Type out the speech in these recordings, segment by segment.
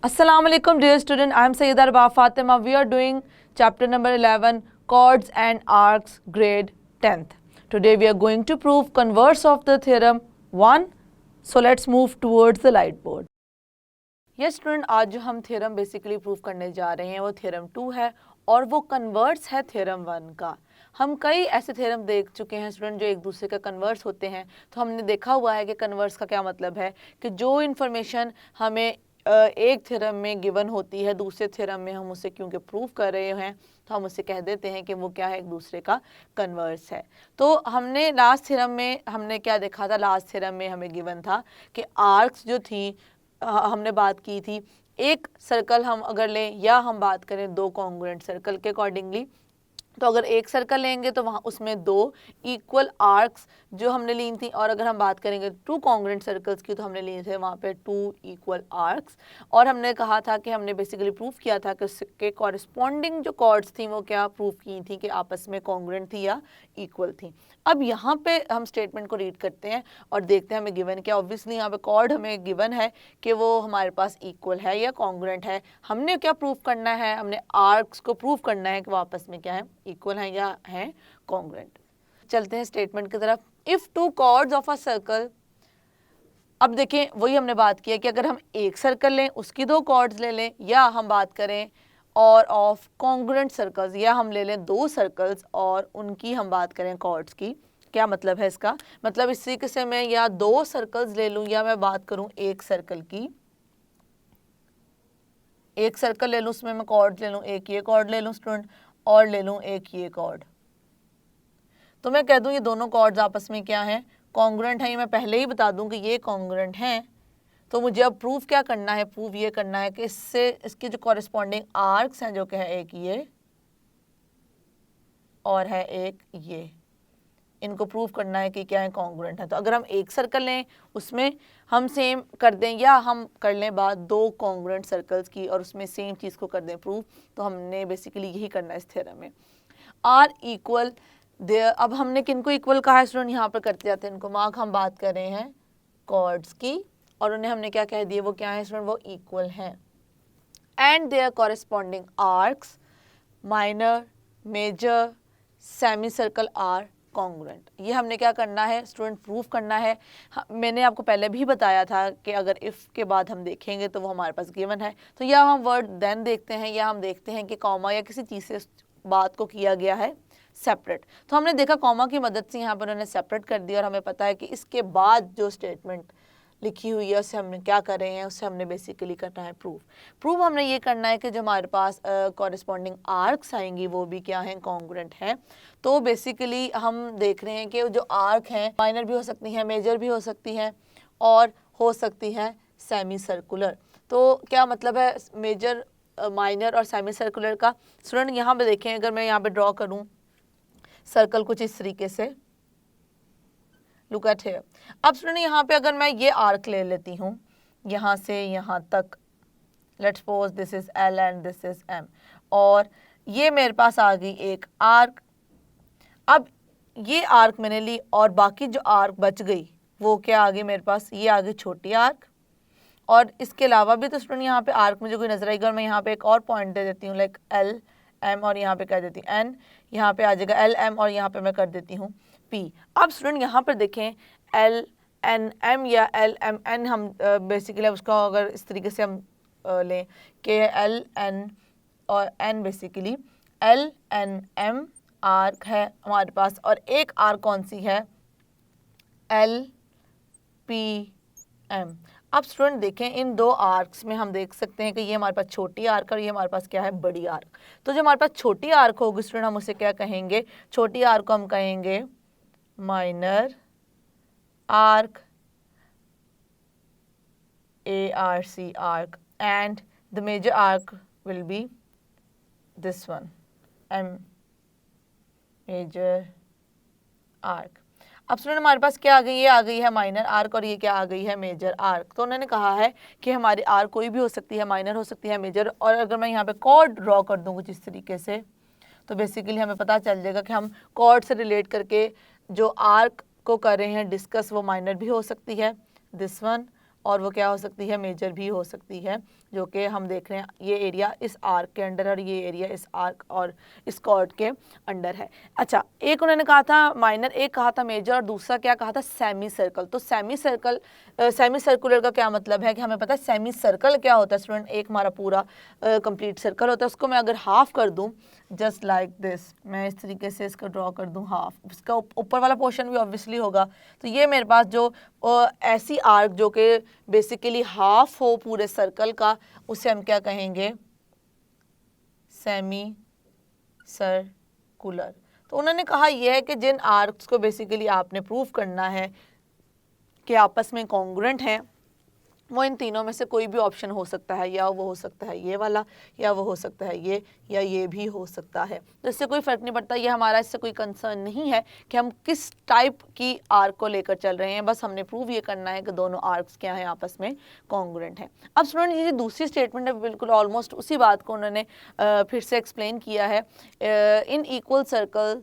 Assalamu alaikum dear student, I am Sayyida Arba Fatima. We are doing chapter number 11, chords and arcs, grade 10th. Today we are going to prove converse of the theorem 1. So let's move towards the light board. Yes student, आज जो हम theorem basically prove करने जा रहे हैं वो theorem 2 है और वो converse है theorem 1 का. हम कई ऐसे थ्योरम देख चुके हैं स्टूडेंट जो एक दूसरे का कन्वर्स होते हैं. तो हमने देखा हुआ है कि कन्वर्स का क्या मतलब है कि जो इन्फॉर्मेशन हमें एक थ्योरम में गिवन होती है दूसरे थ्योरम में हम उसे क्योंकि प्रूव कर रहे हैं तो हम उसे कह देते हैं कि वो क्या है, एक दूसरे का कन्वर्स है. तो हमने लास्ट थ्योरम में हमने क्या देखा था, लास्ट थ्योरम में हमें गिवन था कि आर्क्स जो थी हमने बात की थी एक सर्कल हम अगर लें या हम बात करें दो कॉन्ग्रुएंट सर्कल के अकॉर्डिंगली. तो अगर एक सर्कल लेंगे तो वहाँ उसमें दो इक्वल आर्क्स जो हमने ली थी और अगर हम बात करेंगे टू कॉन्ग्रुएंट सर्कल्स की तो हमने लिए थे वहाँ पे टू इक्वल आर्क्स. और हमने कहा था कि हमने बेसिकली प्रूफ किया था कि उसके कॉरेस्पॉन्डिंग जो कॉर्ड्स थी वो क्या प्रूफ की थी कि आपस में कॉन्ग्रुएंट थी या इक्वल थी. अब यहाँ पे हम स्टेटमेंट को रीड करते हैं और देखते हैं हमें गिवन क्या. ऑब्वियसली यहाँ पे कॉर्ड हमें गिवन है कि वो हमारे पास इक्वल है या कॉन्ग्रुएंट है. हमने क्या प्रूफ करना है, हमने आर्क्स को प्रूफ करना है कि वो आपस में क्या है, इक्वल है या है कॉन्ग्रुएंट. चलते हैं स्टेटमेंट की तरफ. If two chords of a circle, अब देखें वही हमने बात की है कि अगर हम एक सर्कल लें उसकी दो कॉर्ड्स ले लें या हम बात करें और ऑफ कॉन्ग्रुएंट सर्कल्स या हम ले लें दो सर्कल्स और उनकी हम बात करें कॉर्ड्स की. क्या मतलब है इसका, मतलब इस तरीके से मैं या दो सर्कल्स ले लूं या मैं बात करूं एक सर्कल की, एक सर्कल ले लूं उसमें मैं कॉर्ड ले लूं, एक ये कॉर्ड ले लूं स्टूडेंट और ले लूं एक ये कॉर्ड. तो मैं कह दूं ये दोनों कॉर्ड्स आपस में क्या हैं, कॉन्ग्रुएंट हैं. ये मैं पहले ही बता दूं कि ये कॉन्ग्रुएंट हैं. तो मुझे अब प्रूफ क्या करना है, प्रूफ ये करना है कि इससे इसकी जो कॉरेस्पॉन्डिंग आर्क्स हैं जो कि है एक ये और है एक ये, इनको प्रूव करना है कि क्या है, कॉन्ग्रुएंट है. तो अगर हम एक सर्कल लें उसमें हम सेम कर दें या हम कर लें बात दो कॉन्ग्रुएंट सर्कल्स की और उसमें सेम चीज़ को कर दें प्रूफ, तो हमने बेसिकली यही करना है इस थ्योरम में. आर इक्वल देयर, अब हमने किनको इक्वल कहा है स्टूडेंट, यहाँ पर करते जाते हैं इनको मार्क. हम बात कर रहे हैं कॉर्ड्स की और उन्हें हमने क्या कह दिया, वो क्या है स्टूडेंट, वो इक्वल हैं. And their corresponding arcs minor major semi circle are congruent. ये हमने क्या करना है स्टूडेंट, प्रूफ करना है. मैंने आपको पहले भी बताया था कि अगर इफ़ के बाद हम देखेंगे तो वो हमारे पास गिवन है. तो या हम वर्ड देन देखते हैं या हम देखते हैं कि कॉमा या किसी चीज़ से बात को किया गया है सेपरेट. तो हमने देखा कॉमा की मदद से यहाँ पर उन्होंने सेपरेट कर दिया और हमें पता है कि इसके बाद जो स्टेटमेंट लिखी हुई है उससे हमने क्या कर रहे हैं, उससे हमने बेसिकली करना है प्रूफ. प्रूफ हमने ये करना है कि जो हमारे पास कॉरेस्पॉन्डिंग आर्क्स आएंगी वो भी क्या हैं, कॉन्ग्रुएंट हैं. तो बेसिकली हम देख रहे हैं कि जो आर्क हैं माइनर भी हो सकती हैं, मेजर भी हो सकती हैं और हो सकती हैं सेमी सर्कुलर. तो क्या मतलब है मेजर, माइनर और सेमी सर्कुलर का. स्टूडेंट यहाँ पे देखें, अगर मैं यहाँ पे ड्रॉ करूँ सर्कल कुछ इस तरीके से, लुक एट हियर. अब स्टूडेंट यहाँ पे अगर मैं ये आर्क ले लेती हूँ यहाँ से यहाँ तक, let's suppose this is L and this is M, और ये मेरे पास आ गई एक आर्क. अब ये आर्क मैंने ली और बाकी जो आर्क बच गई वो क्या आ गई मेरे पास, ये आ गई छोटी आर्क. और इसके अलावा भी तो स्टूडेंट यहाँ पे आर्क मुझे कोई नजर आएगी और मैं यहाँ पे एक और पॉइंट दे देती हूँ लाइक एल एम और यहाँ पे कर देती हूँ एन, यहाँ पे आ जाएगा एल एम और यहाँ पे मैं कर देती हूँ पी. अब स्टूडेंट यहाँ पर देखें एल एन एम या एल एम एन, हम बेसिकली उसका अगर इस तरीके से हम लें कि एल एन और N, basically L N M arc है हमारे पास और एक आर्क कौन सी है, एल पी एम. अब स्टूडेंट देखें इन दो आर्क्स में हम देख सकते हैं कि ये हमारे पास छोटी आर्क और ये हमारे पास क्या है, बड़ी आर्क. तो जो हमारे पास छोटी आर्क होगी स्टूडेंट हम उसे क्या कहेंगे, छोटी आर्क को हम कहेंगे minor arc, ARC arc, and the major arc will be this one, M major arc. अब स्टूडेंट हमारे पास क्या आ गई, ये आ गई है माइनर आर्क और ये क्या आ गई है, मेजर आर्क. तो उन्होंने कहा है कि हमारी आर्क कोई भी हो सकती है, माइनर हो सकती है, मेजर. और अगर मैं यहाँ पे कॉर्ड ड्रॉ कर दूँ कुछ इस तरीके से तो बेसिकली हमें पता चल जाएगा कि हम कॉर्ड से रिलेट करके जो आर्क को कर रहे हैं डिस्कस, वो माइनर भी हो सकती है दिस वन और वो क्या हो सकती है, मेजर भी हो सकती है जो कि हम देख रहे हैं ये एरिया इस आर्क के अंडर और ये एरिया इस आर्क और इस कॉर्ड के अंडर है। अच्छा, एक उन्होंने कहा था माइनर, एक कहा था मेजर और दूसरा क्या कहा था सेमी सर्कल। तो सेमी सर्कुलर का क्या मतलब है कि हमें पता है सेमी सर्कल क्या होता है स्टूडेंट, एक हमारा पूरा कंप्लीट सर्कल होता है, उसको मैं अगर हाफ कर दूं जस्ट लाइक दिस, मैं इस तरीके से इसको ड्रॉ कर दूं हाफ, इसका ऊपर वाला पोर्शन भी ऑब्वियसली होगा। तो ये मेरे पास जो ऐसी आर्क जो कि बेसिकली हाफ हो पूरे सर्कल का, उसे हम क्या कहेंगे, सेमी सर्कुलर। तो उन्होंने कहा यह है कि जिन आर्क्स को बेसिकली आपने प्रूव करना है कि आपस में कॉन्ग्रुएंट हैं, वो इन तीनों में से कोई भी ऑप्शन हो सकता है, या वो हो सकता है ये वाला, या वो हो सकता है ये, या ये भी हो सकता है। तो इससे कोई फ़र्क नहीं पड़ता, ये हमारा इससे कोई कंसर्न नहीं है कि हम किस टाइप की आर्क को लेकर चल रहे हैं, बस हमने प्रूव ये करना है कि दोनों आर्क्स क्या हैं, आपस में कॉन्ग्रुएंट हैं। अब स्टूडेंट ये जो दूसरी स्टेटमेंट है बिल्कुल ऑलमोस्ट उसी बात को उन्होंने फिर से एक्सप्लेन किया है। इन इक्वल सर्कल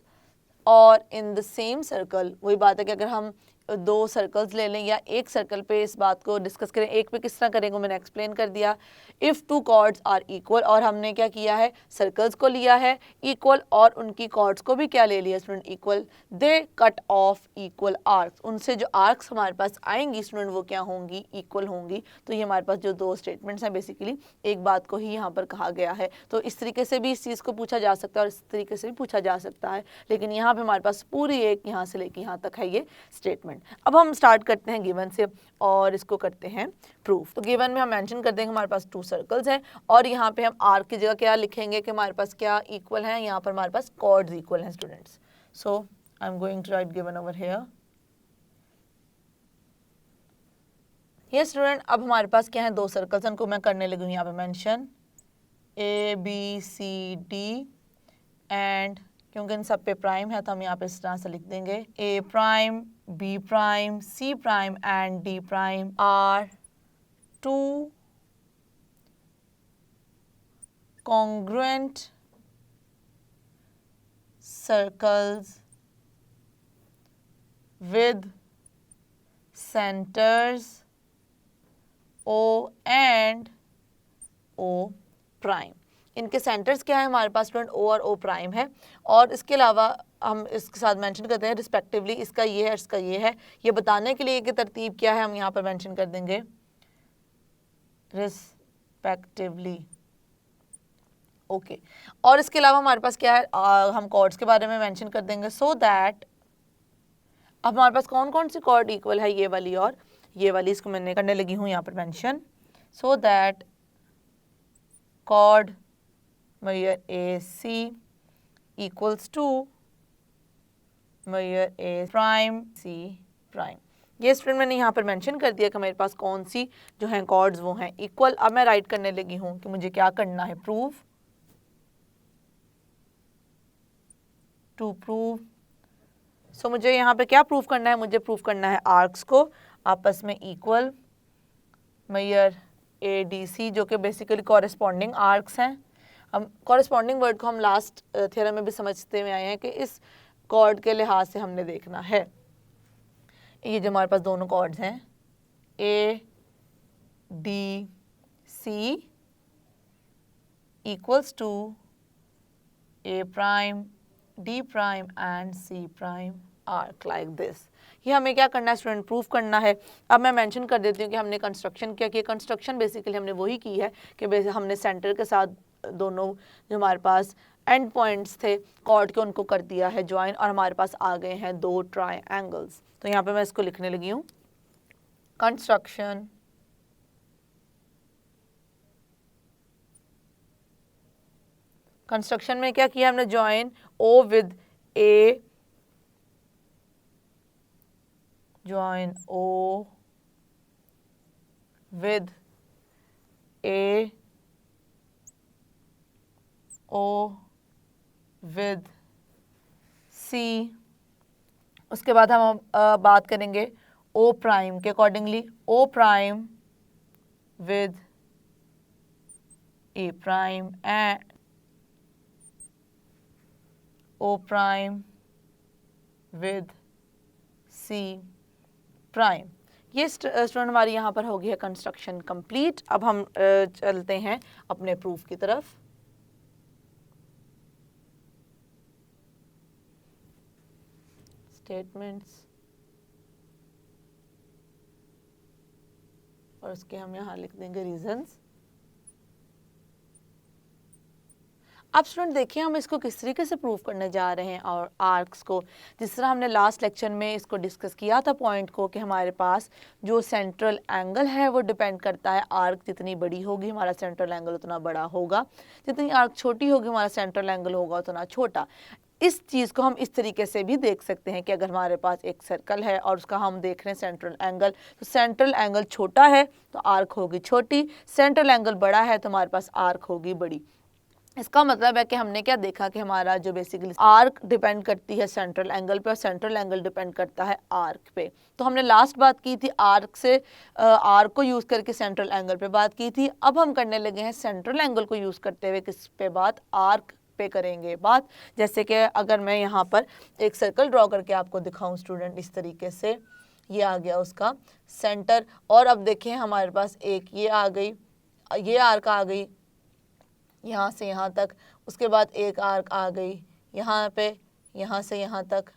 और इन द सेम सर्कल, वही बात है कि अगर हम दो सर्कल्स ले लें या एक सर्कल पे इस बात को डिस्कस करें, एक पे किस तरह करेंगे मैंने एक्सप्लेन कर दिया। If two chords are equal, और हमने क्या किया है, सर्कल्स को लिया है इक्वल और उनकी कॉर्ड्स को भी क्या ले लिया स्टूडेंट, इक्वल। दे कट ऑफ इक्वल आर्क्स, उनसे जो आर्क्स हमारे पास आएंगी स्टूडेंट वो क्या होंगी, इक्वल होंगी। तो ये हमारे पास जो दो स्टेटमेंट्स हैं बेसिकली एक बात को ही यहाँ पर कहा गया है। तो इस तरीके से भी इस चीज़ को पूछा जा सकता है और इस तरीके से भी पूछा जा सकता है, लेकिन यहाँ पे हमारे पास पूरी एक यहाँ से लेके यहाँ तक है ये स्टेटमेंट। अब हम स्टार्ट करते हैं गिवन से और इसको करते हैं प्रूफ। तो गिवन में हम मेंशन कर देंगे हमारे पास टू सर्कल्स हैं और यहाँ पे हम आर्क की जगह क्या लिखेंगे कि हमारे पास क्या इक्वल है, यहाँ पर हमारे पास कॉर्ड्स इक्वल हैं students. So I am going to write given over here. ये स्टूडेंट अब हमारे पास क्या है, दो सर्कल्स, उनको मैं करने लगी हूँ यहाँ पे मेंशन ABCD एंड क्योंकि इन सब पे प्राइम है तो हम यहाँ पे इस तरह से लिख देंगे A prime, B prime, C prime and D prime are two congruent circles with centers O and O prime. इनके सेंटर्स क्या है हमारे पास स्टूडेंट, O और O प्राइम है। और इसके अलावा हम इसके साथ मेंशन करते हैं रिस्पेक्टिवली, इसका ये है इसका ये है, ये बताने के लिए कि तरतीब क्या है हम यहाँ पर मेंशन कर देंगे रिस्पेक्टिवली। ओके और इसके अलावा हमारे पास क्या है, हम कॉर्ड्स के बारे में मेंशन कर देंगे सो दैट अब हमारे पास कौन कौन सी कॉर्ड इक्वल है, ये वाली और ये वाली, इसको मैंने करने लगी हूँ यहाँ पर mention. So that chord major AC equals to major A prime C prime. ये स्टूडेंट मैंने यहाँ पर मेंशन कर दिया कि मेरे पास कौन सी जो हैं कॉर्ड्स वो हैं इक्वल। अब मैं राइट करने लगी हूँ कि मुझे क्या करना है, प्रूफ टू प्रूव। सो मुझे यहाँ पे क्या प्रूफ करना है, मुझे प्रूफ करना है आर्क्स को आपस में इक्वल मेजर ADC जो कि बेसिकली कॉरेस्पॉन्डिंग आर्क्स हैं। हम कॉरेस्पॉन्डिंग वर्ड को हम लास्ट थ्योरम में भी समझते हुए आए हैं कि इस कॉर्ड के लिहाज से हमने देखना है। ये जो हमारे पास दोनों कॉर्ड्स हैं ADC equals to A prime D prime and C prime arc like this. ये हमें क्या करना है स्टूडेंट, प्रूफ करना है। अब मैं मेंशन कर देती हूँ कि हमने कंस्ट्रक्शन क्या किया। कंस्ट्रक्शन बेसिकली हमने वही की है कि हमने सेंटर के साथ दोनों जो हमारे पास एंड पॉइंट्स थे कॉर्ड के उनको कर दिया है ज्वाइन और हमारे पास आ गए हैं दो ट्रायंगल्स। तो यहाँ पे मैं इसको लिखने लगी हूँ कंस्ट्रक्शन कंस्ट्रक्शन में क्या किया हमने, join O with A, join O with A, O with C। उसके बाद हम बात करेंगे O प्राइम के accordingly, O prime with A prime and O prime with C prime. ये स्टूडेंट हमारी यहाँ पर हो गई है कंस्ट्रक्शन कंप्लीट। अब हम चलते हैं अपने प्रूफ की तरफ। स्टेटमेंट्स और उसके हम यहाँ लिख देंगे रीजंस। अब स्टूडेंट देखिए हम इसको किस तरीके से प्रूव करने जा रहे हैं और आर्क्स को, जिस तरह हमने लास्ट लेक्चर में इसको डिस्कस किया था पॉइंट को, कि हमारे पास जो सेंट्रल एंगल है वो डिपेंड करता है, आर्क जितनी बड़ी होगी हमारा सेंट्रल एंगल उतना बड़ा होगा, जितनी आर्क छोटी होगी हमारा सेंट्रल एंगल होगा उतना छोटा। इस चीज़ को हम इस तरीके से भी देख सकते हैं कि अगर हमारे पास एक सर्कल है और उसका हम देख रहे हैं सेंट्रल एंगल, तो सेंट्रल एंगल छोटा है तो आर्क होगी छोटी, सेंट्रल एंगल बड़ा है तो हमारे पास आर्क होगी बड़ी। इसका मतलब है कि हमने क्या देखा कि हमारा जो बेसिकली आर्क डिपेंड करती है सेंट्रल एंगल पे और सेंट्रल एंगल डिपेंड करता है आर्क पे। तो हमने लास्ट बात की थी आर्क से आर्क को यूज़ करके सेंट्रल एंगल पे बात की थी। अब हम करने लगे हैं सेंट्रल एंगल को यूज़ करते हुए किस पे बात, आर्क पे करेंगे बात। जैसे कि अगर मैं यहाँ पर एक सर्कल ड्रॉ करके आपको दिखाऊं स्टूडेंट, इस तरीके से ये आ गया उसका सेंटर, और अब देखें हमारे पास एक ये आ गई, ये आर्क आ गई यहाँ से यहाँ तक, उसके बाद एक आर्क आ गई यहाँ पे, यहाँ से यहाँ तक,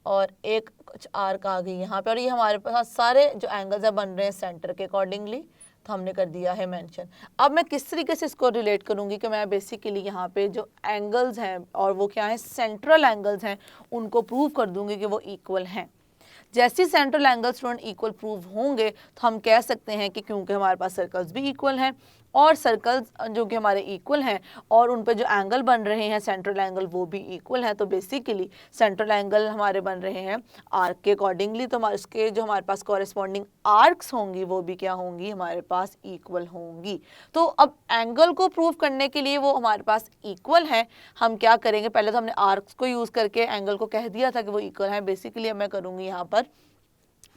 और एक कुछ आर्क आ गई यहाँ पे, और ये हमारे पास सारे जो एंगल्स हैं बन रहे हैं सेंटर के अकॉर्डिंगली, तो हमने कर दिया है मेंशन। अब मैं किस तरीके से इसको रिलेट करूँगी कि मैं बेसिकली यहाँ पे जो एंगल्स हैं और वो क्या है सेंट्रल एंगल्स हैं, उनको प्रूव कर दूँगी कि वो इक्वल हैं। जैसे central angle student equal prove होंगे तो हम कह सकते हैं कि क्योंकि हमारे पास सर्कल्स भी इक्वल हैं और सर्कल्स जो कि हमारे इक्वल हैं और उन पे जो एंगल बन रहे हैं सेंट्रल एंगल वो भी इक्वल हैं, तो बेसिकली सेंट्रल एंगल हमारे बन रहे हैं आर्क के अकॉर्डिंगली, तो हमारे उसके जो हमारे पास कॉरेस्पॉन्डिंग आर्क्स होंगी वो भी क्या होंगी, हमारे पास इक्वल होंगी। तो अब एंगल को प्रूव करने के लिए वो हमारे पास इक्वल है, हम क्या करेंगे, पहले तो हमने आर्क्स को यूज़ करके एंगल को कह दिया था कि वो इक्वल है। बेसिकली अब मैं करूँगी यहाँ पर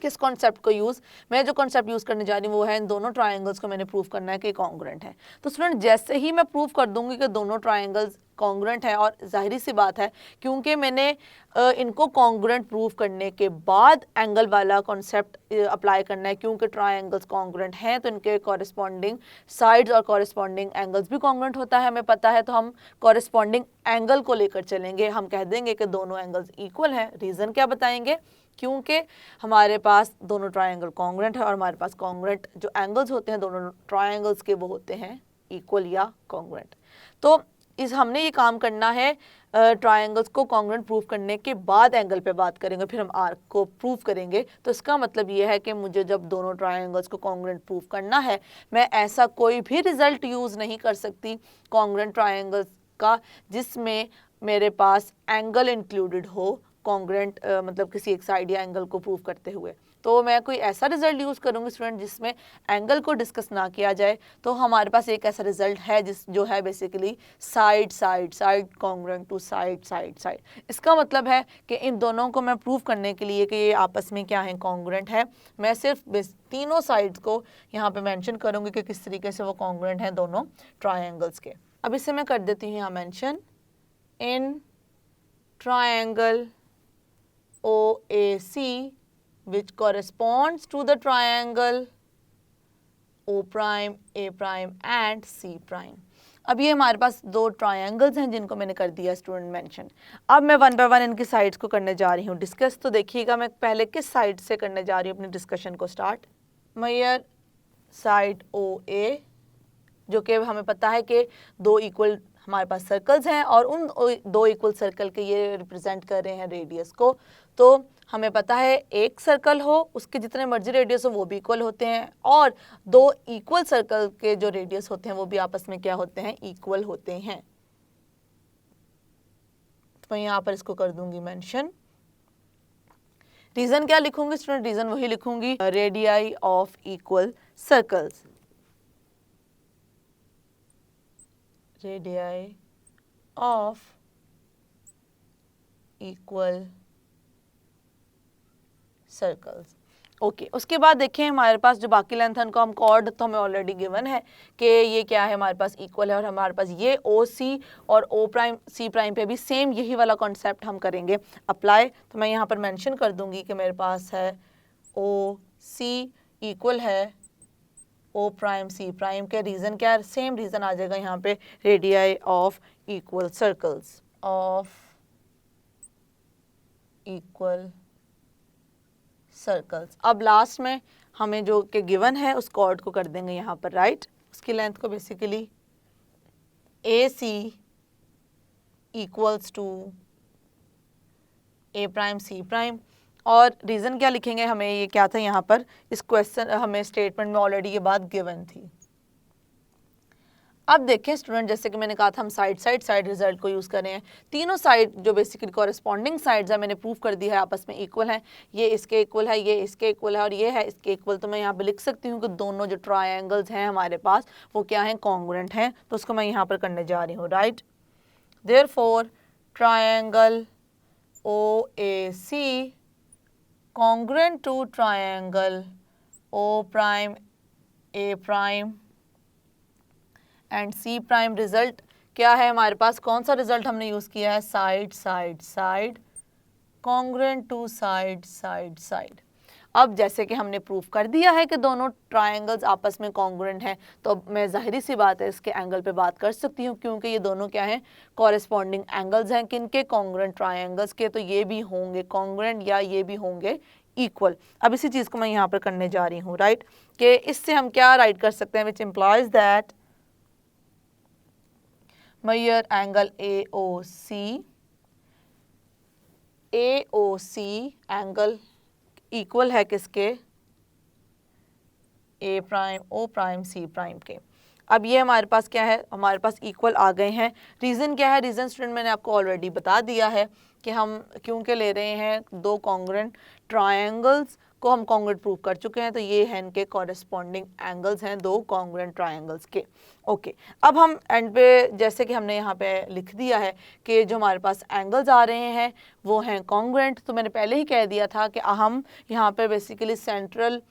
किस कॉन्सेप्ट को यूज़, मैं जो कॉन्सेप्ट यूज़ करने जा रही हूँ वो है इन दोनों ट्रायंगल्स को मैंने प्रूव करना है कि कॉन्ग्रुएंट है। तो स्टूडेंट जैसे ही मैं प्रूव कर दूंगी कि दोनों ट्रायंगल्स कॉन्ग्रुएंट है, और जाहिर सी बात है क्योंकि मैंने इनको कॉन्ग्रुएंट प्रूव करने के बाद एंगल वाला कॉन्सेप्ट अप्लाई करना है, क्योंकि ट्रायंगल्स कॉन्ग्रुएंट हैं तो इनके कॉरेस्पॉन्डिंग साइड्स और कॉरेस्पॉन्डिंग एंगल्स भी कॉन्ग्रुएंट होता है, हमें पता है। तो हम कॉरेस्पॉन्डिंग एंगल को लेकर चलेंगे, हम कह देंगे कि दोनों एंगल्स इक्वल हैं। रीज़न क्या बताएंगे, क्योंकि हमारे पास दोनों ट्रायंगल कॉन्ग्रुएंट है और हमारे पास कॉन्ग्रुएंट जो एंगल्स होते हैं दोनों ट्रायंगल्स के वो होते हैं इक्वल या कॉन्ग्रुएंट। तो इस हमने ये काम करना है, ट्रायंगल्स को कॉन्ग्रुएंट प्रूव करने के बाद एंगल पे बात करेंगे, फिर हम आर्क को प्रूव करेंगे। तो इसका मतलब ये है कि मुझे जब दोनों ट्रायंगल्स को कॉन्ग्रुएंट प्रूव करना है, मैं ऐसा कोई भी रिजल्ट यूज़ नहीं कर सकती कॉन्ग्रुएंट ट्रायंगल्स का जिसमें मेरे पास एंगल इंक्लूडेड हो, कॉन्ग्रुएंट मतलब किसी एक साइड या एंगल को प्रूव करते हुए। तो मैं कोई ऐसा रिजल्ट यूज़ करूँगी स्टूडेंट जिसमें एंगल को डिस्कस ना किया जाए। तो हमारे पास एक ऐसा रिजल्ट है जो है basically side side side congruent to side side side. इसका मतलब है कि इन दोनों को मैं प्रूव करने के लिए कि ये आपस में क्या है, कॉन्ग्रुएंट है, मैं सिर्फ तीनों साइड्स को यहाँ पे मेंशन करूँगी कि किस तरीके से वो कॉन्ग्रुएंट हैं दोनों ट्रायंगल्स के। अब इसे मैं कर देती हूँ यहाँ mention, in triangle OAC which corresponds to the triangle O prime, A prime and C prime। अब ये हमारे पास दो ट्रायंगल्स हैं जिनको मैंने कर दिया स्टूडेंट मेंशन। अब मैं वन बाय वन इनकी साइड्स को करने जा रही हूँ डिस्कस। तो देखिएगा मैं पहले किस साइड से करने जा रही हूँ अपनी डिस्कशन को स्टार्ट। मेयर साइड OA, जो कि हमें पता है कि दो इक्वल हमारे पास सर्कल्स हैं और उन दो इक्वल सर्कल के ये रिप्रेजेंट कर रहे हैं रेडियस को। तो हमें पता है एक सर्कल हो उसके जितने मर्जी रेडियस हो वो भी इक्वल होते हैं, और दो इक्वल सर्कल के जो रेडियस होते हैं वो भी आपस में क्या होते हैं, इक्वल होते हैं। तो मैं यहाँ पर इसको कर दूंगी मेंशन। रीजन क्या लिखूंगी स्टूडेंट, रीजन वही लिखूंगी, radii of equal circles, radii of equal circles. Okay, उसके बाद देखें हमारे पास जो बाकी लेंथ है उनको हम कॉर्ड तो हमें ऑलरेडी गिवन है कि ये क्या है, हमारे पास इक्वल है, और हमारे पास ये OC और O प्राइम C प्राइम पे भी सेम यही वाला कॉन्सेप्ट हम करेंगे अप्लाई। तो मैं यहाँ पर मेंशन कर दूंगी कि मेरे पास है O सी इक्वल है ओ प्राइम सी प्राइम के। रीजन क्या है, सेम रीजन आ जाएगा यहाँ पे, radii of equal circles, of equal circles. अब लास्ट में हमें जो कि गिवन है उस कॉर्ड को कर देंगे यहाँ पर राइट, उसकी लेंथ को basically A C equals to A prime C prime. और रीज़न क्या लिखेंगे, हमें ये क्या था यहाँ पर, इस क्वेश्चन हमें स्टेटमेंट में ऑलरेडी ये बात गिवन थी। अब देखें स्टूडेंट, जैसे कि मैंने कहा था हम साइड रिजल्ट को यूज़ कर रहे हैं। तीनों साइड जो बेसिकली कॉरेस्पॉन्डिंग साइड्स है मैंने प्रूव कर दी है आपस में इक्वल है। ये इसके इक्वल है, ये इसके इक्वल है और ये है इसके इक्वल। तो मैं यहाँ पे लिख सकती हूँ कि दोनों जो ट्रायंगल्स हैं हमारे पास वो क्या हैं, कॉन्ग्रुएंट हैं। तो उसको मैं यहाँ पर करने जा रही हूँ right. Therefore triangle OAC congruent to triangle O prime A prime and C prime. Result क्या है हमारे पास, कौन सा रिजल्ट हमने यूज़ किया है, side side side congruent to side side side. अब जैसे कि हमने प्रूफ कर दिया है कि दोनों ट्रायंगल्स आपस में कॉन्ग्रुएंट हैं, तो अब मैं जाहिर सी बात है इसके एंगल पे बात कर सकती हूँ, क्योंकि ये दोनों क्या हैं, कॉरेस्पॉन्डिंग एंगल्स हैं किनके, कॉन्ग्रुएंट ट्रायंगल्स के। तो ये भी होंगे कॉन्ग्रुएंट या ये भी होंगे इक्वल। अब इसी चीज़ को मैं यहाँ पर करने जा रही हूँ राइट, कि इससे हम क्या राइट कर सकते हैं, which implies that measure angle AOC angle equal है किसके, A prime O prime C prime के। अब ये हमारे पास क्या है, हमारे पास इक्वल आ गए हैं। रीज़न क्या है, रीज़न स्टूडेंट मैंने आपको ऑलरेडी बता दिया है कि हम क्योंकि ले रहे हैं दो कॉन्ग्रुएंट ट्रायंगल्स को हम कॉन्ग्रुएंट प्रूव कर चुके हैं, तो ये हैं इनके कॉरेस्पॉन्डिंग एंगल्स हैं दो कॉन्ग्रुएंट ट्रायंगल्स के। ओके, अब हम एंड पे जैसे कि हमने यहाँ पे लिख दिया है कि जो हमारे पास एंगल्स आ रहे हैं वो हैं कॉन्ग्रुएंट। तो मैंने पहले ही कह दिया था कि हम यहाँ पे बेसिकली सेंट्रल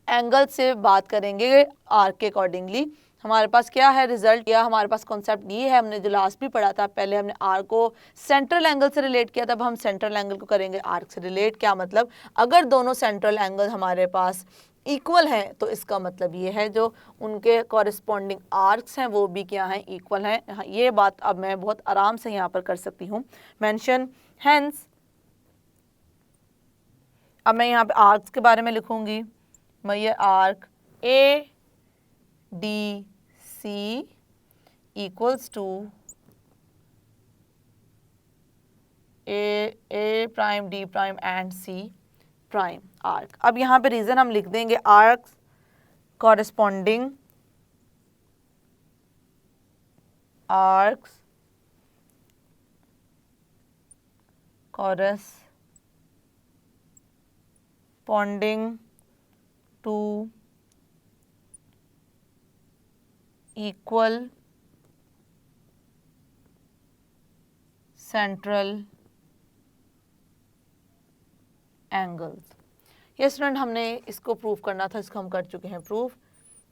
एंगल से बात करेंगे आर्क के अकॉर्डिंगली। हमारे पास क्या है रिजल्ट, या हमारे पास कॉन्सेप्ट ये है, हमने जो लास्ट भी पढ़ा था, पहले हमने आर्क को सेंट्रल एंगल से रिलेट किया था, अब हम सेंट्रल एंगल को करेंगे आर्क से रिलेट। क्या मतलब, अगर दोनों सेंट्रल एंगल हमारे पास इक्वल हैं तो इसका मतलब ये है जो उनके कॉरेस्पॉन्डिंग आर्क्स हैं वो भी क्या हैं, इक्वल हैं। ये बात अब मैं बहुत आराम से यहाँ पर कर सकती हूँ मेंशन। हेंस अब मैं यहाँ पे आर्क्स के बारे में लिखूंगी, मैं ये arc ADC equals to A prime D prime and C prime arc. अब यहाँ पे रीजन हम लिख देंगे, arcs corresponding arcs corresponding to equal central angles। ये स्टूडेंट हमने इसको प्रूव करना था, इसको हम कर चुके हैं प्रूफ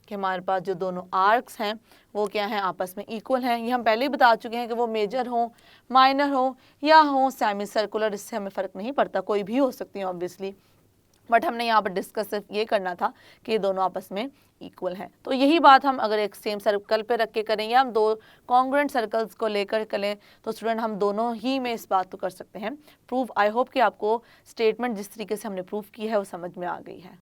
कि हमारे पास जो दोनों आर्क्स हैं वो क्या हैं, आपस में इक्वल हैं। ये हम पहले ही बता चुके हैं कि वो मेजर हो, माइनर हो या हो सेमी सर्कुलर, इससे हमें फ़र्क नहीं पड़ता, कोई भी हो सकती है ऑब्वियसली, बट हमने यहाँ पर डिस्कस सिर्फ ये करना था कि ये दोनों आपस में इक्वल हैं। तो यही बात हम अगर एक सेम सर्कल पे रख के करें या हम दो कॉन्ग्रुएंट सर्कल्स को लेकर करें तो स्टूडेंट हम दोनों ही में इस बात को कर सकते हैं प्रूव। आई होप कि आपको स्टेटमेंट जिस तरीके से हमने प्रूव की है वो समझ में आ गई है।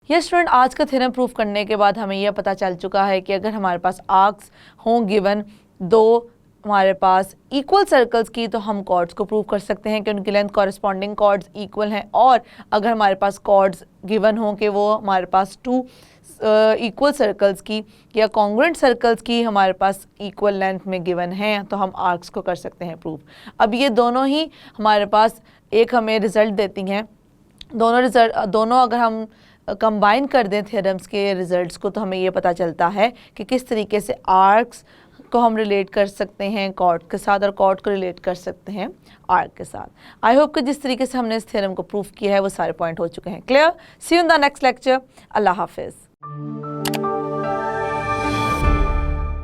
ये स्टूडेंट आज का थ्योरम प्रूफ करने के बाद हमें यह पता चल चुका है कि अगर हमारे पास आर्क्स हों गिवन दो हमारे पास इक्वल सर्कल्स की, तो हम कॉर्ड्स को प्रूव कर सकते हैं कि उनकी लेंथ कॉरेस्पॉन्डिंग कॉर्ड्स इक्वल हैं। और अगर हमारे पास कॉर्ड्स गिवन हों कि वो हमारे पास टू इक्वल सर्कल्स की या कॉन्ग्रुएंट सर्कल्स की हमारे पास इक्वल लेंथ में गिवन हैं, तो हम आर्क्स को कर सकते हैं प्रूफ। अब ये दोनों ही हमारे पास एक हमें रिजल्ट देती हैं, दोनों अगर हम कंबाइन कर दें थ्योरम्स के रिजल्ट्स को तो हमें ये पता चलता है कि किस तरीके से आर्क्स को हम रिलेट कर सकते हैं कॉर्ड के साथ और कॉर्ड को रिलेट कर सकते हैं आर्क के साथ। आई होप कि जिस तरीके से हमने इस थ्योरम को प्रूफ किया है वो सारे पॉइंट हो चुके हैं clear. See you in the next lecture. अल्लाह हाफिज़।